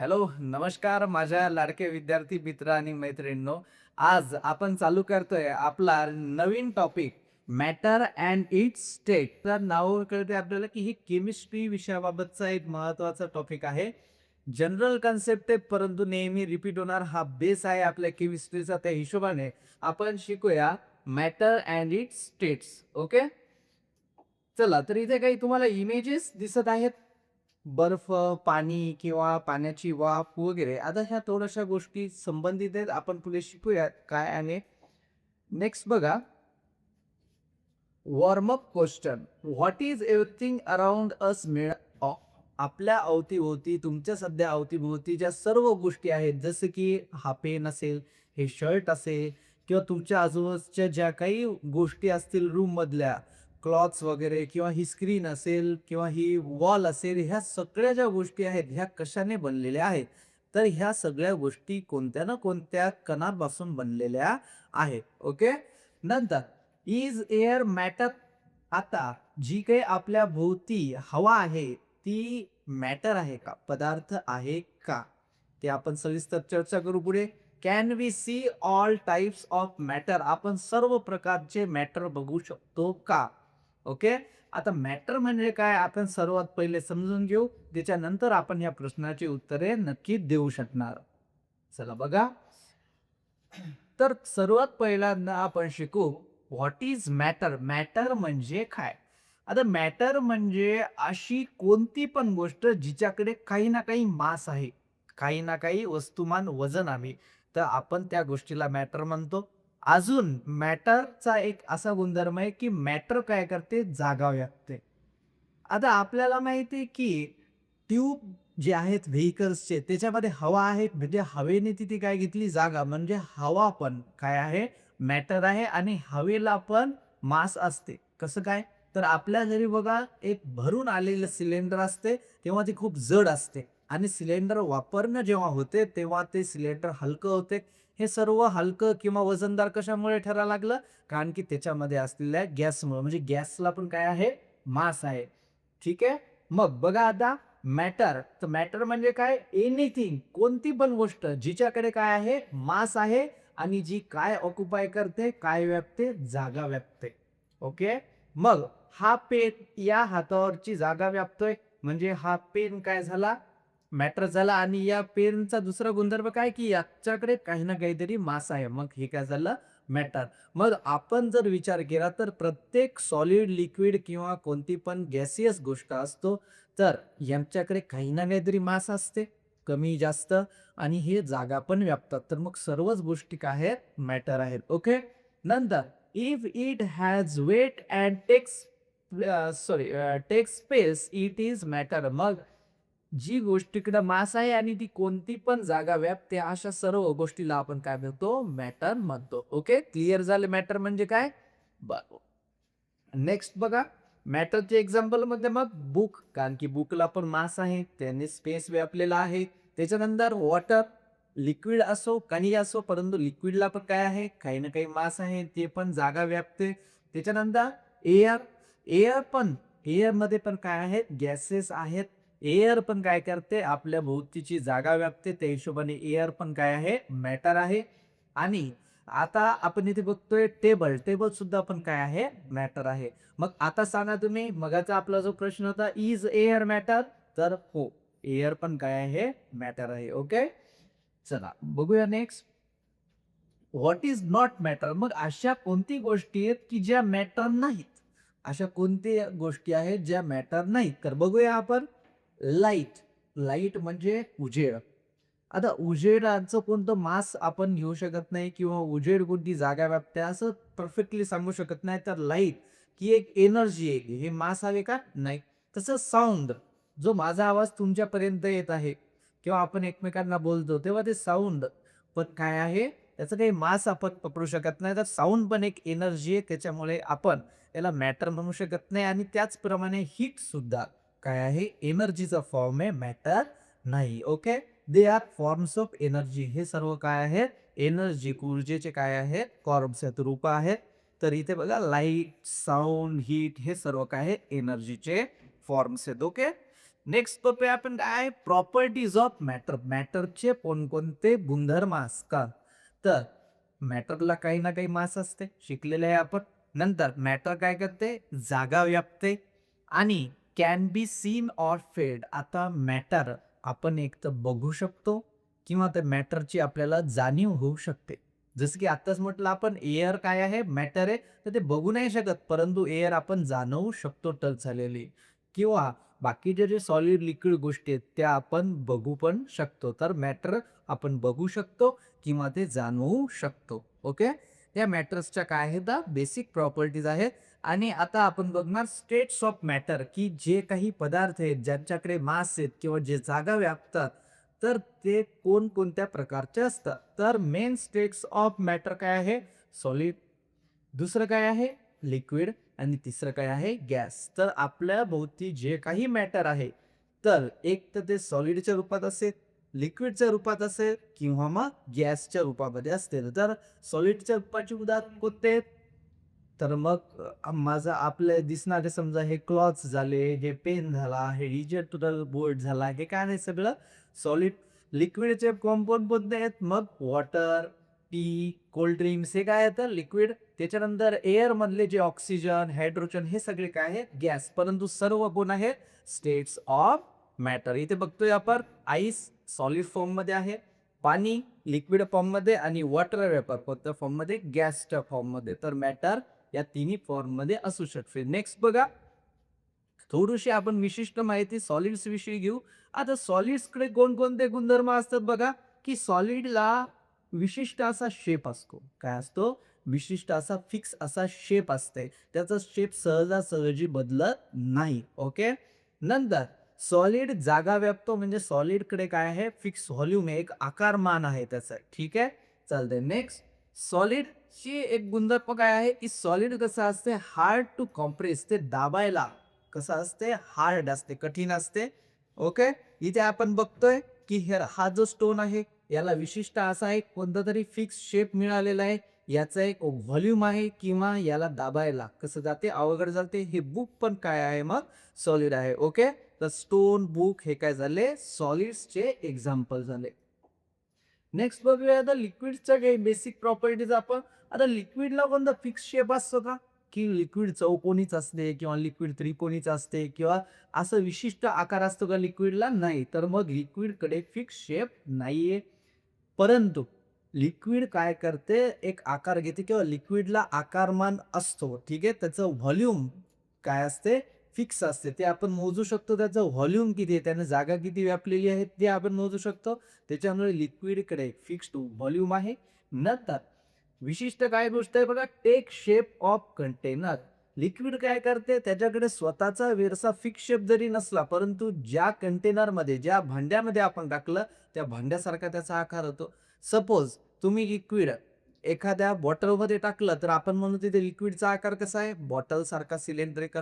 Hello, नमस्कार माझ्या लाडके विद्यार्थी मित्र आणि मैत्रिणींनो. आज आपण चालू करतोय आपला नवीन topic matter and its state. तर नाव कळते आपल्याला की ही केमिस्ट्री विषयाबाबतचा एक महत्त्वाचा टॉपिक आहे. जनरल कन्सेप्ट आहे, परंतु नेहमी रिपीट होणार हा बेस आहे आपल्या केमिस्ट्रीचा. त्या हिशोबाने आपण शिकूया matter and it's states. Okay. चला, तर इथे काही तुम्हाला इमेजेस दिसत आहेत. बर्फ, पाणी किंवा पाण्याची वाफ वगैरे. आता ह्या थोड्याशा गोष्टी संबंधित आहेत. आपण पुढे शिकूयात काय आहे. नेक्स्ट बघा, warm up question. What is everything around us आपल्या अवतीभोवती, तुमच्या सध्या अवतीभोवती ज्या सर्व गोष्टी आहेत, जसं की हा पेन असेल, हे शर्ट असेल किंवा तुमच्या आजूबाजूच्या ज्या काही गोष्टी असतील रूममधल्या, क्लॉथ्स वगैरे किंवा ही स्क्रीन असेल किंवा ही वॉल असेल, ह्या सगळ्या ज्या गोष्टी आहेत, ह्या कशाने बनलेल्या आहेत? तर ह्या सगळ्या गोष्टी कोणत्या ना कोणत्या कणापासून बनलेल्या आहेत. ओके. नंतर इज एअर मॅटर. आता जी काही आपल्या भोवती हवा आहे, ती मॅटर आहे का? पदार्थ आहे का? ते आपण सविस्तर चर्चा करू पुढे. Can we see all types of matter? आपण सर्व प्रकारचे मॅटर बघू शकतो का? ओके. आता मॅटर म्हणजे काय आपण सर्वात पहिले समजून घेऊ. त्याच्यानंतर आपण या प्रश्नाची उत्तरे नक्की देऊ शकणार. चला बघा. तर सर्वात पहिल्यांदा आपण शिकू व्हॉट इज मॅटर. मॅटर म्हणजे काय? आता मॅटर म्हणजे अशी कोणती पण गोष्ट जिच्याकडे काही ना काही मास आहे, काही ना काही वस्तुमान वजन आहे, तर आपण त्या गोष्टीला मॅटर म्हणतो. अजून मॅटरचा एक असा गुणधर्म आहे की मॅटर काय करते, जागा व्यापते. आता आपल्याला माहिती आहे की ट्यूब जे आहेत व्हेइकल्सचे त्याच्यामध्ये हवा आहे, म्हणजे हवेने तिथे काय घेतली, जागा. म्हणजे हवा पण काय आहे, मॅटर आहे आणि हवेला पण मास असते. कसं काय? तर आपल्या घरी बघा एक भरून आलेलं सिलेंडर असते, तेव्हा ती खूप जड असते आणि सिलेंडर वापरणं जेव्हा होते, तेव्हा ते सिलेंडर हलकं होते. हे सर्व हलकं किंवा वजनदार कशामुळे ठरायला लागलं? कारण की त्याच्यामध्ये असलेल्या गॅसमुळे. म्हणजे गॅसला पण काय आहे, मास आहे. ठीक आहे. मग बघा आता मॅटर. तर मॅटर म्हणजे काय? एनिथिंग, कोणती पण गोष्ट जिच्याकडे काय आहे, मास आहे आणि जी काय ऑक्युपाय करते, काय व्यापते, जागा व्यापते. ओके. मग हा पेन या हातावरची जागा व्यापतोय, म्हणजे हा पेन काय झाला, मॅटर झाला. आणि या पेनचा दुसरा गुणधर्म काय, की याच्याकडे काही ना काहीतरी मास आहे. मग हे काय झालं, मॅटर. मग आपण जर विचार केला तर प्रत्येक सॉलिड, लिक्विड किंवा कोणती पण गॅसियस गोष्ट असतो, तर यांच्याकडे काही ना काहीतरी मास असते, कमी जास्त, आणि हे जागा पण व्यापतात. तर मग सर्वच गोष्टी काय आहेत, मॅटर आहेत. ओके. नंतर if it has weight and takes space, it is matter. मग जी गोष्टीकडे मास आहे आणि ती कोणती पण जागा व्यापते, अशा सर्व गोष्टीला आपण काय म्हणतो, मॅटर म्हणतो. ओके. क्लिअर झाले मॅटर म्हणजे काय? बरोबर. नेक्स्ट बघा, मॅटरचे एक्झाम्पल मध्ये मग बुक, कारण की बुकला पण मास आहे, त्याने स्पेस व्यापलेला आहे. त्याच्यानंतर वॉटर, लिक्विड असो काही असो, परंतु लिक्विडला पण काय आहे, काही ना काही मास आहे, ते पण जागा व्यापते. त्याच्यानंतर एअर. एअर पण, एअर मध्ये पण काय आहेत, गॅसेस आहेत. एअर पण काय करते, आपल्या भोवतीची जागा व्यापते. त्या हिशोबाने एअर पण काय आहे, मॅटर आहे. आणि आता आपण इथे बघतोय टेबल. टेबल सुद्धा पण काय आहे, मॅटर आहे. मग आता सांगा तुम्ही, मगाचा आपला जो प्रश्न होता, इज एअर मॅटर? तर हो, एअर पण काय आहे, मॅटर आहे. ओके. चला बघूया next. What is not matter? मग अशा कोणती गोष्टी आहेत की ज्या मॅटर नाहीत? अशा कोणत्या गोष्टी आहेत ज्या मॅटर नाहीत? तर बघूया आपण. लाईट. लाईट म्हणजे उजेड. आता उजेडाचं कोणतं मास आपण घेऊ शकत नाही किंवा उजेड कोणती जागा व्यापते असं परफेक्टली सांगू शकत नाही. तर लाईट ही एक एनर्जी आहे. हे मास हवे का? नाही. तसं साऊंड, जो माझा आवाज तुमच्यापर्यंत येत आहे किंवा आपण एकमेकांना बोलतो तेव्हा ते साऊंड पण काय आहे, त्याचं काही मास आपण पकडू शकत नाही. तर साऊंड पण एक एनर्जी आहे, त्याच्यामुळे आपण याला मॅटर म्हणू शकत नाही. आणि त्याचप्रमाणे हीट सुद्धा काय आहे, एनर्जीचा फॉर्म आहे, मॅटर नाही. Okay. They are forms of energy. हे सर्व काय आहेत, एनर्जी, ऊर्जेचे काय आहेत, फॉर्म्स आहेत, रूप आहेत. तर इथे बघा लाईट, साऊंड, हीट हे सर्व काय आहे, एनर्जीचे फॉर्म्स आहेत. ओके. नेक्स्ट बघूया आपण काय प्रॉपर्टीज ऑफ मॅटर. मॅटरचे कोणकोणते गुणधर्म असतात. तर मॅटरला काही ना काही मास असते, शिकलेले आहे आपण. नंतर मॅटर काय करते, जागा व्यापते आणि कॅन बी सीन ऑर फेड. आता मॅटर आपण एक तर बघू शकतो किंवा त्या मॅटरची आपल्याला जाणीव होऊ शकते. जसं की आत्ताच म्हटलं आपण एअर काय आहे, मॅटर आहे. तर ते बघू नाही शकत, परंतु एअर आपण जाणवू शकतो टच झालेली. किंवा बाकीचे जे सॉलिड लिक्विड गोष्टी आहेत त्या आपण बघू पण शकतो. तर मॅटर आपण बघू शकतो किंवा ते जाणवू शकतो. ओके. या मॅटर्सच्या काय आहेत बेसिक प्रॉपर्टीज आहेत. आणि आता आपण बघणार स्टेट्स ऑफ मॅटर, की जे काही पदार्थ आहेत ज्यांच्याकडे मास आहेत किंवा जे जागा व्यापतात, तर ते कोणकोणत्या प्रकारचे असतात. तर मेन स्टेट्स ऑफ मॅटर काय आहे, सॉलिड, दुसरं काय आहे लिक्विड आणि तिसरं काय आहे गॅस. तर आपल्या भोवती जे काही मॅटर आहे, तर एक तर ते सॉलिडच्या रूपात असेल, लिक्विडच्या रूपात असेल किंवा मग गॅसच्या रूपामध्ये असतील. तर सॉलिडच्या रूपाचे उदाहरण कोणते आहेत? तर मग माझं आपले दिसणारे समजा हे क्लॉथ्स झाले, हे पेन झाला, हे डिजिटल बोर्ड झाला, हे काय नाही सगळं सॉलिड. लिक्विडचे कंपाऊंड कोणते आहेत? मग वॉटर, टी, कोल्ड ड्रिंक्स हे काय येतं लिक्विड. त्याच्यानंतर एअर मधले जे ऑक्सिजन, हायड्रोजन हे सगळे काय आहेत गॅस. परंतु सर्व कोण आहेत स्टेट्स ऑफ मॅटर. इथे बघतोय आपण आईस सॉलिड फॉर्म मध्ये आहे, पाणी लिक्विड फॉर्म मध्ये आणि वॉटर वेपर कोणत्या फॉर्म मध्ये गॅसच्या फॉर्म मध्ये. तर मॅटर या तिन्ही फॉर्म मध्ये असू शकते. नेक्स्ट बघा, थोडीशी आपण विशिष्ट माहिती सॉलिड्स विषयी घेऊ. आता सॉलिड्स कडे कोणकोणते गुणधर्म असतात बघा, की सॉलिडला विशिष्ट असा शेप असतो. काय असतो? विशिष्ट असा फिक्स असा शेप असते. त्याचा शेप सहजासहजी बदलत नाही. ओके. नंतर सॉलिड जागा व्यापतो, म्हणजे सॉलिड कडे काय आहे फिक्स व्हॉल्यूम आहे, एक आकारमान आहे त्याचं. ठीक आहे. चालतंय. नेक्स्ट, सॉलिड ची एक गुणधर्म काय आहे, की सॉलिड कसं असते हार्ड टू कॉम्प्रेस. ते दाबायला कसं असते हार्ड असते, कठीण असते. ओके. इथे आपण बघतोय की हा जो स्टोन आहे याला विशिष्ट असा एक कोणता तरी फिक्स शेप मिळालेला आहे. याचा एक व्हॉल्यूम आहे किंवा याला दाबायला कसं जाते अवघड जाते. हे बुक पण काय आहे मग सॉलिड आहे. ओके. तर स्टोन, बुक हे काय झाले सॉलिड्सचे एक्झाम्पल झाले. नेक्स्ट बघूया आता लिक्विडच्या काही बेसिक प्रॉपर्टीज आपण. आता लिक्विडला कोणता फिक्स शेप असतो का? की लिक्विड चौकोनीच असते किंवा लिक्विड त्रिकोणीच असते किंवा असं विशिष्ट आकार असतो का लिक्विडला? नाही. तर मग लिक्विडकडे फिक्स शेप नाहीये. परंतु लिक्विड काय करते एक आकार घेते किंवा लिक्विडला आकारमान असतो. ठीक आहे. त्याचं व्हॉल्यूम काय असते फिक्स असते. ते आपण मोजू शकतो. त्याचं व्हॉल्यूम किती आहे, त्याने जागा किती व्यापलेली आहे ते आपण मोजू शकतो. त्याच्यामुळे लिक्विडकडे फिक्स्ड व्हॉल्यूम आहे. नंतर विशिष्ट काय गोष्ट आहे बघा, take shape of container. Liquid काय करते त्याच्याकडे स्वतःचा वेरसा फिक्स शेप जरी नसला, परंतु ज्या कंटेनरमध्ये ज्या भांड्यामध्ये आपण टाकलं त्या भांड्यासारखा त्याचा आकार होतो. सपोज तुम्ही लिक्विड एखाद्या बॉटलमध्ये टाकलं तर आपण म्हणू तिथे लिक्विडचा आकार कसा आहे बॉटल सारखा सिलेंड्रिकल.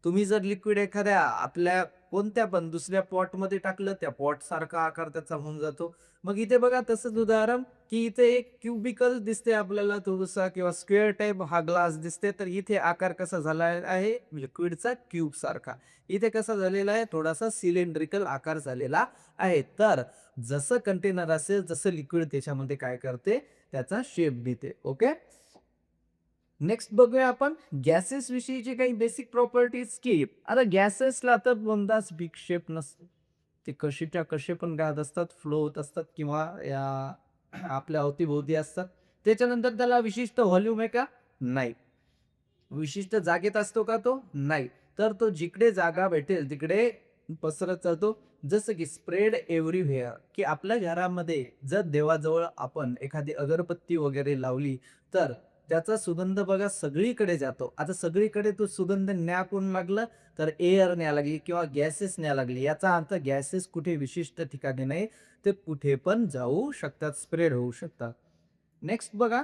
तुम्ही जर लिक्विड एखाद्या आपल्या कोणत्या पण दुसऱ्या पॉटमध्ये टाकलं त्या पॉट सारखा आकार त्याचा होऊन जातो. मग इथे बघा तसंच उदाहरण, की इथे एक क्युबिकल दिसते आपल्याला थोडासा किंवा स्क्वेअर टाइप हा ग्लास दिसते. तर इथे आकार कसा झाला आहे लिक्विडचा क्यूब सारखा. इथे कसा झालेला आहे थोडासा सिलेंड्रिकल आकार झालेला आहे. तर जसं कंटेनर असेल जसं लिक्विड त्याच्यामध्ये काय करते त्याचा शेप देते. ओके. नेक्स्ट बघूया आपण गॅसेस विषयीचे काही बेसिक प्रॉपर्टीज. की आता गॅसेसला तर कोणताच बिग शेप नसतो. ते कशीच्या कसे पण गात असतात, फ्लो होत असतात किंवा या आपल्या अवतीभोवती असतात. त्याच्यानंतर त्याला विशिष्ट व्हॉल्यूम आहे का? नाही. विशिष्ट जागेत असतो का तो? नाही. तर तो जिकडे जागा भेटेल तिकडे पसरत जातो. जसं की स्प्रेड एव्हरीव्हेअर, की आपल्या घरामध्ये जर देवाजवळ आपण एखादी अगरबत्ती वगैरे लावली तर त्याचा सुगंध बघा सगळीकडे जातो. आता सगळीकडे तो सुगंध न्या कोण लागलं तर एअर न्याय लागली किंवा गॅसेस न्याय लागली. याचा अर्थ गॅसेस कुठे विशिष्ट ठिकाणी नाही, ते कुठे पण जाऊ शकतात, स्प्रेड होऊ शकतात. नेक्स्ट बघा,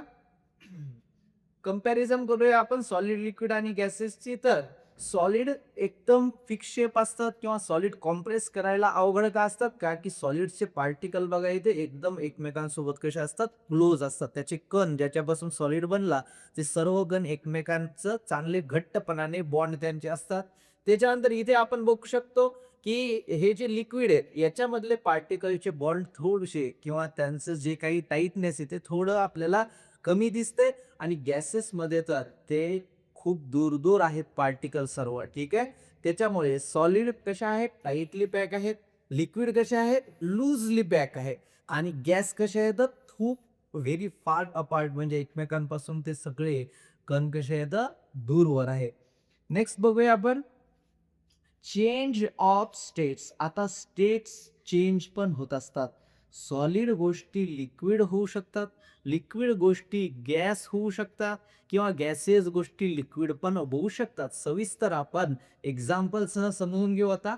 कंपॅरिझन करूया आपण सॉलिड लिक्विड आणि गॅसेसची. तर सॉलिड एकदम फिक्स शेप असतात किंवा सॉलिड कॉम्प्रेस करायला अवघड का असतात का, की सॉलिडचे पार्टिकल बघा इथे एकदम एकमेकांसोबत कसे असतात क्लोज असतात. त्याचे कण ज्याच्यापासून सॉलिड बनला ते सर्व कण एकमेकांचं चांगले घट्टपणाने बॉन्ड त्यांचे असतात. त्याच्यानंतर इथे आपण बघू शकतो की हे जे लिक्विड आहे याच्यामधले पार्टिकलचे बॉन्ड थोडेसे किंवा त्यांचं जे काही टाईटनेस आहे ते थोडं आपल्याला कमी दिसते आणि गॅसेसमध्ये तर ते खूप दूर-दूर आहेत पार्टिकल सर्व, ठीक आहे. त्याच्यामुळे सॉलिड कशा आहेत? टाईटली पॅक आहेत. लिक्विड कसे आहेत? लूजली पॅक आहे आणि गॅस कसे आहेत? खूप व्हेरी फार अपार्ट म्हणजे एकमेकांपासून ते सगळे कण कसे आहेत? दूरवर आहे. नेक्स्ट बघूया आपण चेंज ऑफ स्टेट्स. आता स्टेट्स चेंज पण होत असतात. सॉलिड गोष्टी लिक्विड होऊ शकतात. लिक्विड गोष्टी गॅस होऊ शकतात किंवा गॅसेस गोष्टी लिक्विड पण होऊ शकतात. सविस्तर आपण एक्झाम्पल्ससह समजून घेऊ आता.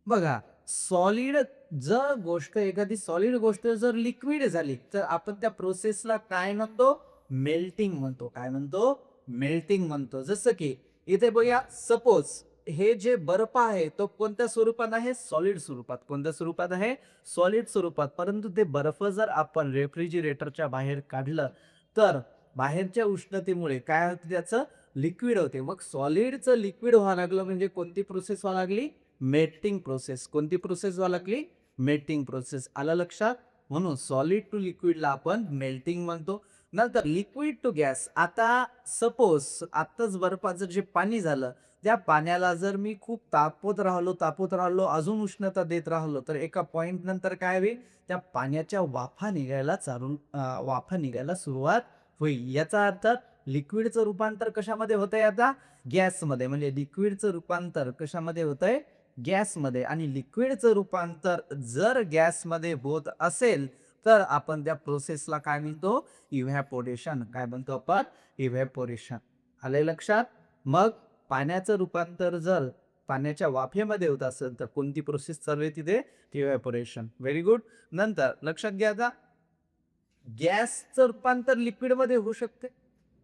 बघा, सॉलिड जर गोष्ट एखादी सॉलिड गोष्ट जर लिक्विड झाली, तर आपण त्या प्रोसेसला काय म्हणतो? मेल्टिंग म्हणतो. काय म्हणतो? मेल्टिंग म्हणतो. जसं की इथे बघूया सपोज हे जे बर्फ आहे तो कोणत्या स्वरूपात आहे? सॉलिड स्वरूपात. कोणत्या स्वरूपात आहे? सॉलिड स्वरूपात. परंतु ते बर्फ जर आपण रेफ्रिजरेटरच्या बाहेर काढलं, तर बाहेरच्या उष्णतेमुळे काय होतं त्याचं? लिक्विड होते. मग सॉलिडचं लिक्विड व्हायला लागलं म्हणजे कोणती प्रोसेस व्हायला लागली? Melting process. कोणती प्रोसेस व्हायला लागली? Melting process. आलं लक्षात? म्हणून सॉलिड टू लिक्विडला आपण मेल्टिंग म्हणतो. नंतर लिक्विड टू गॅस. आता सपोज आत्ताच बर्फाचं जे पाणी झालं, त्या पाण्याला जर मी खूप तापवत राहिलो, अजून उष्णता देत राहिलो, तर एका पॉइंट नंतर काय होईल? त्या पाण्याच्या वाफा निघायला सुरुवात होईल. याचा अर्थ लिक्विडचं रूपांतर कशामध्ये होतंय आता? गॅसमध्ये. म्हणजे लिक्विडचं रूपांतर कशामध्ये होतंय? गॅसमध्ये आणि लिक्विडचं रूपांतर जर गॅसमध्ये होत असेल, तर आपण त्या प्रोसेसला काय म्हणतो? इव्हॅपोरेशन. काय म्हणतो आपण? इव्हॅपोरेशन. आलंय लक्षात? मग पाण्याचं रूपांतर जर पाण्याच्या वाफेमध्ये होत असेल, तर कोणती प्रोसेस चालू आहे तिथे? इव्हॅपोरेशन. Very good. नंतर लक्षात घ्या आता गॅसचं रूपांतर लिक्विडमध्ये होऊ शकते.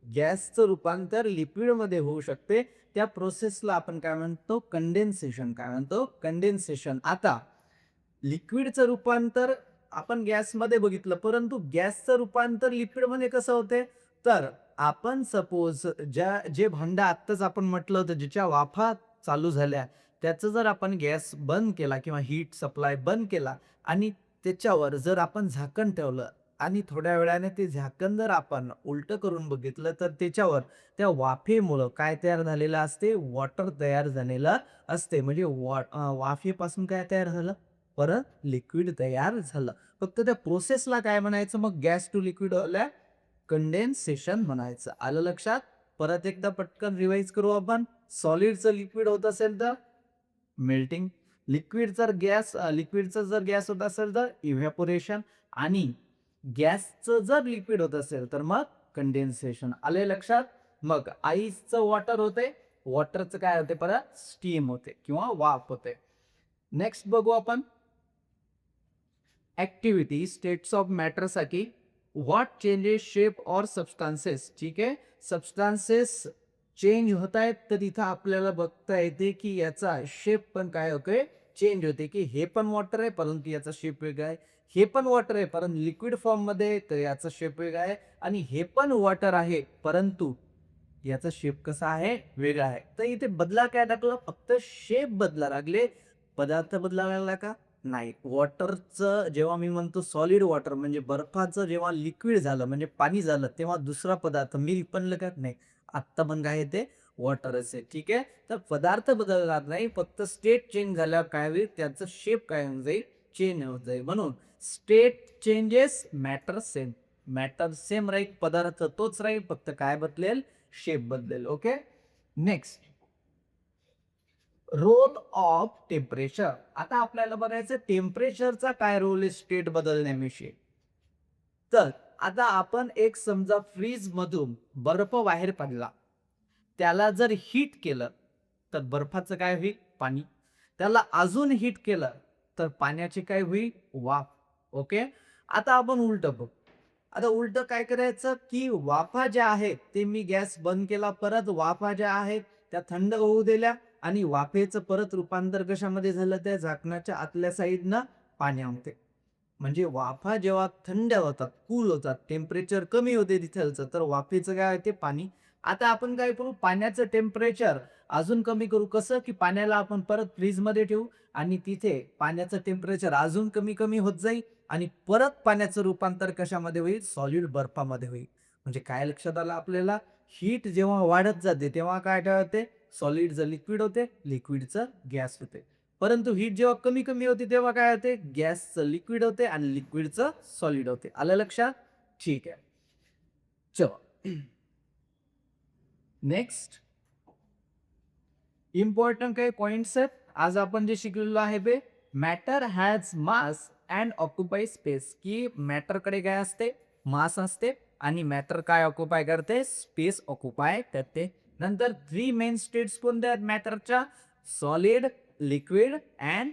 गॅसचं रूपांतर लिक्विडमध्ये होऊ शकते. त्या प्रोसेसला आपण काय म्हणतो? कंडेन्सेशन. काय म्हणतो? कंडेन्सेशन. आता लिक्विडचं रूपांतर आपण गॅसमध्ये बघितलं, परंतु गॅसचं रूपांतर लिक्विडमध्ये कसं होते? तर आपण सपोज जे भांडं आत्ताच आपण म्हटलं होतं, ज्याच्या वाफा चालू झाल्या, त्याचं जर आपण गॅस बंद केला किंवा हीट सप्लाय बंद केला आणि त्याच्यावर जर आपण झाकण ठेवलं आणि थोड्या वेळाने ते झाकण जर आपण उलटं करून बघितलं, तर त्याच्यावर त्या वाफेमुळं काय तयार झालेलं असते? वॉटर तयार झालेलं असते. म्हणजे वाफेपासून काय तयार झालं? परत लिक्विड तयार झालं. फक्त त्या प्रोसेसला काय म्हणायचं मग गॅस टू लिक्विड व्हायला? कंडेन्सेशन म्हणायचं. आलं लक्षात? परत एकदा पटकन रिवाइज करू आपण. सॉलिडचं लिक्विड होत असेल तर मेल्टिंग. लिक्विडचा जर गॅस होत असेल तर इव्हॅपोरेशन आणि गॅसचं जर लिक्विड होत असेल तर मग कंडेन्सेशन. आलंय लक्षात? मग आईसचं वॉटर होते. वॉटरचं काय होते परत? स्टीम होते किंवा वाफ होते. नेक्स्ट बघू आपण ऍक्टिव्हिटी स्टेट्स ऑफ मॅटरसाठी what changes shape or substances. ठीक आहे. सबस्टान्सेस चेंज होत आहेत तर इथं आपल्याला बघता येते की याचा शेप पण काय होतोय? चेंज होते की हे पण वॉटर आहे परंतु याचा शेप वेगळा आहे. हे पण वॉटर आहे परंतु लिक्विड फॉर्म मध्ये तर याचा शेप वेगळा आहे आणि हे पण वॉटर आहे परंतु याचा शेप कसा आहे? वेगळा आहे. तर इथे बदला काय टाकलं? फक्त शेप बदला लागले. पदार्थ बदलायला लागला का? नाही. वॉटरचं जेव्हा मी म्हणतो सॉलिड वॉटर म्हणजे बर्फाचं जेव्हा लिक्विड झालं म्हणजे पाणी झालं, तेव्हा दुसरा पदार्थ मिल्क बनलं का? नाही. आत्ता पण काय आहे ते? वॉटरच आहे. ठीक आहे. तर पदार्थ बदलणार नाही. फक्त स्टेट चेंज झाल्यावर काय होईल? त्याचं शेप काय होऊन जाईल? चेंज होऊन जाईल. म्हणून state changes matter same. Matter same राहील. पदार्थ तोच राहील. फक्त काय बदलेल? शेप बदलेल. Okay. Next role of temperature. आता आपल्याला बघायचं टेम्परेचरचा काय रोल आहे स्टेट बदलण्याविषयी. तर आता आपण एक समजा फ्रीज मधून बर्फ बाहेर पडला. त्याला जर हीट केलं तर बर्फाचं काय होईल? पाणी. त्याला अजून हीट केलं तर पाण्याची काय होईल? वाफ. ओके. आता आपण उलटं बघू. आता उलटं काय करायचं की वाफा ज्या आहेत ते मी गॅस बंद केला परत वाफा ज्या आहेत त्या थंड होऊ दिल्या आणि वाफेचं परत रूपांतर कशामध्ये झालं? त्या झाकणाच्या आतल्या साईडनं पाण्यामध्ये. म्हणजे वाफा जेव्हा थंड होतात, कूल होतात, टेम्परेचर कमी होते तिथलचं, तर वाफेचं काय होते? पाणी. आता आपण काय करू? पाण्याचं टेम्परेचर अजून कमी करू कसं, की पाण्याला आपण परत फ्रीजमध्ये ठेवू आणि तिथे पाण्याचं टेम्परेचर अजून कमी कमी होत जाईल आणि परत पाण्याचं रूपांतर कशामध्ये होईल, सॉलिड बर्फामध्ये होईल. म्हणजे काय लक्षात आलं आपल्याला, हीट जेव्हा वाढत जाते तेव्हा काय होते, सॉलिडचं लिक्विड होते, लिक्विडचं गॅस होते. परंतु हीट जेव्हा कमी कमी होते तेव्हा काय होते, गॅसचं लिक्विड होते आणि लिक्विडचं सॉलिड होते. आलं लक्षात? ठीक आहे. चलो नेक्स्ट इम्पॉर्टंट काही पॉइंट्स आहेत आज आपण जे शिकलेलो आहे ते, matter has mass and occupy space, की मॅटरकडे काय असते, मास असते आणि मॅटर काय ऑक्युपाय करते, स्पेस ऑक्युपाय करते. नंतर 3 मेन स्टेट्स कोणत्या आहेत मॅटरच्या, solid, liquid and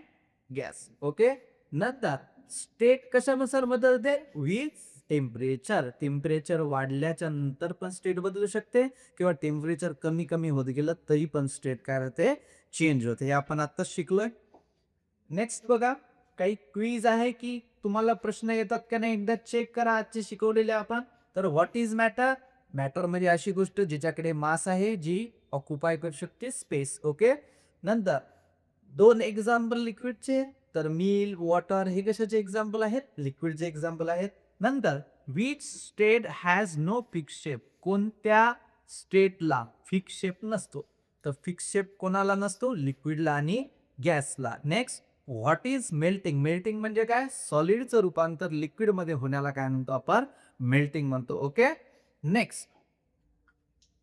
gas. Okay. नंतर स्टेट कशानुसार बदलते, विथ टेम्परेचर. टेम्परेचर वाढल्याच्या नंतर पण स्टेट बदलू शकते किंवा टेम्परेचर कमी कमी होत गेलं तरी पण स्टेट काय होते, चेंज होते. हे आपण आत्ताच शिकलोय. नेक्स्ट बघा, काही क्विज आहे की तुम्हाला प्रश्न येतात का नाही एकदा चेक करा आजचे शिकवलेले आपण. तर व्हॉट इज मॅटर, मॅटर म्हणजे अशी गोष्ट जिच्याकडे मास आहे, जी ऑक्युपाय करू शकते स्पेस. ओके. नंतर 2 एक्झाम्पल लिक्विडचे, तर मिल्क, वॉटर हे कशाचे एक्झाम्पल आहेत, लिक्विडचे एक्झाम्पल आहेत. नंतर which state has no fix shape, कोणत्या स्टेटला फिक्स शेप नसतो, तर फिक्स शेप कोणाला नसतो, लिक्विडला आणि गॅसला. Next what is melting, melting म्हणजे काय, सॉलिडचं रूपांतर लिक्विड मध्ये होण्याला काय म्हणतो आपण, मेल्टिंग म्हणतो. ओके. नेक्स्ट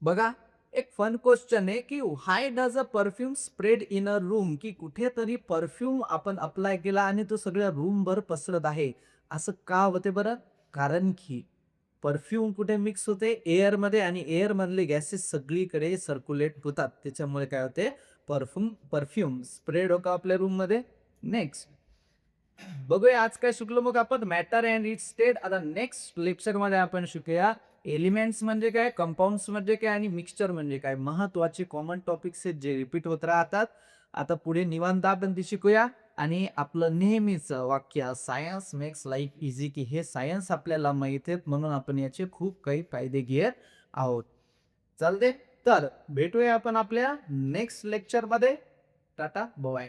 बघा, एक फन क्वेश्चन आहे की how does a perfume spread in a room, की कुठेतरी परफ्यूम आपण अप्लाय केला आणि तो सगळ्या रूम भर पसरत आहे, असं का होते बरं, कारण की परफ्यूम कुठे मिक्स होते, एअर मध्ये, आणि एअर मधले गॅसेस सगळीकडे सर्क्युलेट होतात, त्याच्यामुळे काय होते, परफ्यूम परफ्यूम स्प्रेड होतो आपल्या रूम मध्ये. नेक्स्ट बघूया आज काय शिकलो मग आपण, मॅटर अँड इट्स स्टेट. आता नेक्स्ट लेक्चर मध्ये आपण शिकूया एलिमेंट्स म्हणजे काय, कंपाऊंड्स म्हणजे काय आणि मिक्सचर म्हणजे काय, महत्वाचे कॉमन टॉपिक्स आहेत जे रिपीट होत राहतात. आता पुढे निवांत आपण ते शिकूया आणि आपलं नेहमीच वाक्य, सायन्स मेक्स लाईफ इझी, की हे सायन्स आपल्याला माहित आहेत म्हणून आपण याचे खूप काही फायदे घेत आहोत. चालते, तर भेटूया आपण आपल्या नेक्स्ट लेक्चर मध्ये. Tata bye.